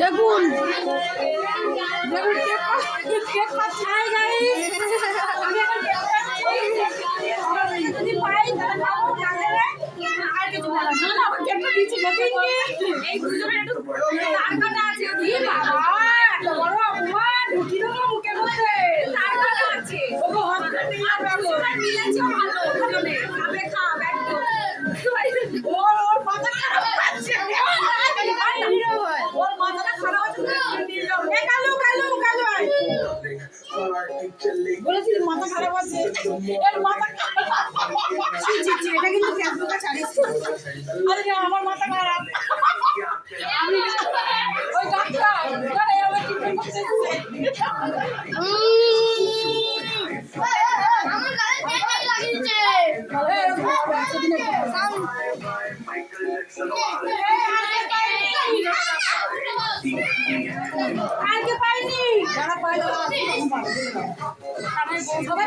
দেখুন মাথা খারাপ আছে, এটা কিন্তু ফেসবুকে ছাড়িয়েছি। আরে আমার মাথা খারাপ, আমি ওই ডাক্তার আমার ট্রিটমেন্ট করতেছে। আমার গায়ে তেল লাগিয়েছে। আজকে পাইনি, যারা পাইনি সবাই